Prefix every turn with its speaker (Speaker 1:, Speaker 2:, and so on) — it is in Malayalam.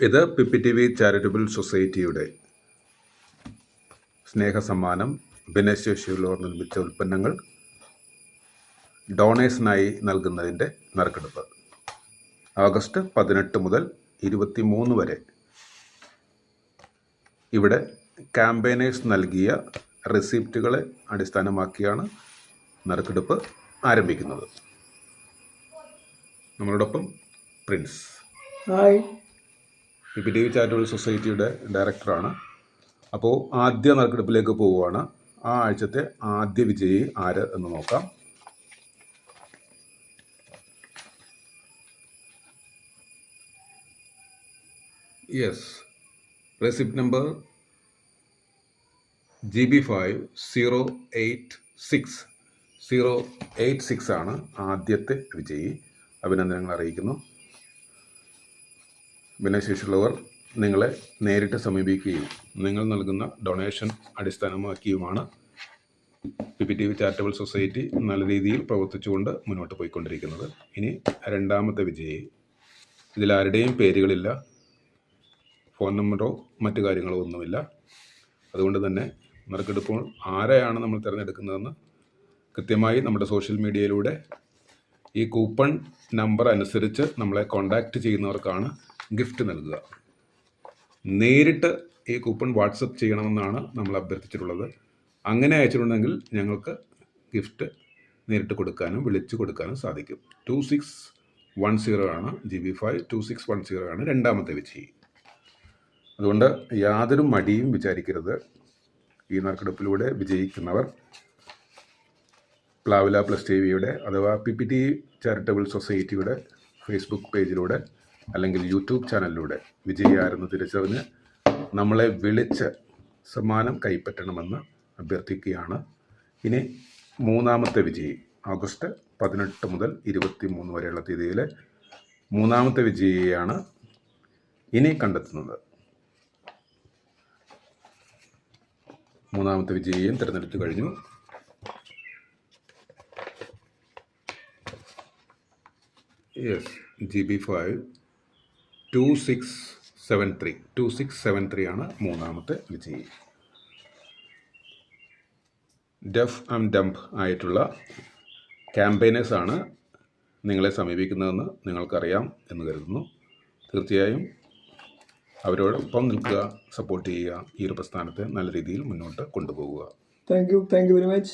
Speaker 1: ഇത് PPTV ചാരിറ്റബിൾ സൊസൈറ്റിയുടെ സ്നേഹസമ്മാനം ഭിന്നശേഷിയുള്ളവർ നിർമ്മിച്ച ഉൽപ്പന്നങ്ങൾ ഡൊണേഷനായി നൽകുന്നതിൻ്റെ നറുക്കെടുപ്പ് ഓഗസ്റ്റ് 18 മുതൽ 23 വരെ ഇവിടെ ക്യാമ്പയിനേഴ്സ് നൽകിയ റെസിപ്റ്റുകളെ അടിസ്ഥാനമാക്കിയാണ് നറുക്കെടുപ്പ് ആരംഭിക്കുന്നത്. നമ്മളോടൊപ്പം പ്രിൻസ് PPTV ചാരിറ്റബിൾ സൊസൈറ്റിയുടെ ഡയറക്ടറാണ്. അപ്പോൾ ആദ്യ നറുക്കെടുപ്പിലേക്ക് പോവുകയാണ്. ആ ആഴ്ചത്തെ ആദ്യ വിജയി ആര് എന്ന് നോക്കാം. യെസ്, റെസിപ്റ്റ് നമ്പർ GB5086 ആണ് ആദ്യത്തെ വിജയി. അഭിനന്ദനങ്ങൾ അറിയിക്കുന്നു. ഭിന്നശേഷിയുള്ളവർ നിങ്ങളെ നേരിട്ട് സമീപിക്കുകയും നിങ്ങൾ നൽകുന്ന ഡൊണേഷൻ അടിസ്ഥാനമാക്കിയുമാണ് PPTV ചാരിറ്റബിൾ സൊസൈറ്റി നല്ല രീതിയിൽ പ്രവർത്തിച്ചുകൊണ്ട് മുന്നോട്ട് പോയിക്കൊണ്ടിരിക്കുന്നത്. ഇനി രണ്ടാമത്തെ വിജയി. ഇതിലാരുടെയും പേരുകളില്ല, ഫോൺ നമ്പറോ മറ്റു കാര്യങ്ങളോ ഒന്നുമില്ല. അതുകൊണ്ട് തന്നെ നറുക്കെടുപ്പോൾ ആരെയാണ് നമ്മൾ തിരഞ്ഞെടുക്കുന്നതെന്ന് കൃത്യമായി നമ്മുടെ സോഷ്യൽ മീഡിയയിലൂടെ ഈ കൂപ്പൺ നമ്പർ അനുസരിച്ച് നമ്മളെ കോൺടാക്റ്റ് ചെയ്യുന്നവർക്കാണ് ഗിഫ്റ്റ് നൽകുക. നേരിട്ട് ഈ കൂപ്പൺ വാട്സപ്പ് ചെയ്യണമെന്നാണ് നമ്മൾ അഭ്യർത്ഥിച്ചിട്ടുള്ളത്. അങ്ങനെ അയച്ചിട്ടുണ്ടെങ്കിൽ ഞങ്ങൾക്ക് ഗിഫ്റ്റ് നേരിട്ട് കൊടുക്കാനും വിളിച്ചു കൊടുക്കാനും സാധിക്കും. 2610 ആണ് GB52610 ആണ് രണ്ടാമത്തെ വിജയി. അതുകൊണ്ട് യാതൊരു മടിയും വിചാരിക്കരുത്. ഈ നറുക്കെടുപ്പിലൂടെ വിജയിക്കുന്നവർ പ്ലാവില പ്ലസ് TVയുടെ അഥവാ PPTV ചാരിറ്റബിൾ സൊസൈറ്റിയുടെ ഫേസ്ബുക്ക് പേജിലൂടെ അല്ലെങ്കിൽ യൂട്യൂബ് ചാനലിലൂടെ വിജയിയാരെന്ന് തിരിച്ചറിഞ്ഞ് നമ്മളെ വിളിച്ച് സമ്മാനം കൈപ്പറ്റണമെന്ന് അഭ്യർത്ഥിക്കുകയാണ്. ഇനി മൂന്നാമത്തെ വിജയി ഓഗസ്റ്റ് 18 മുതൽ 23 വരെയുള്ള തീയതിയിലെ മൂന്നാമത്തെ വിജയിയെയാണ് ഇനി കണ്ടെത്തുന്നത്. മൂന്നാമത്തെ വിജയിയെയും തിരഞ്ഞെടുത്തു കഴിഞ്ഞു. യെസ്, GB52673 ആണ് മൂന്നാമത്തെ വിജയി. ഡെഫ് ആൻഡ് ഡംപ് ആയിട്ടുള്ള ക്യാമ്പയിനേഴ്സാണ് നിങ്ങളെ സമീപിക്കുന്നതെന്ന് നിങ്ങൾക്കറിയാം എന്ന് കരുതുന്നു. തീർച്ചയായും അവരോടൊപ്പം നിൽക്കുക, സപ്പോർട്ട് ചെയ്യുക, ഈ ഒരു പ്രസ്ഥാനത്തെ നല്ല രീതിയിൽ മുന്നോട്ട് കൊണ്ടുപോകുക.
Speaker 2: Thank you very much.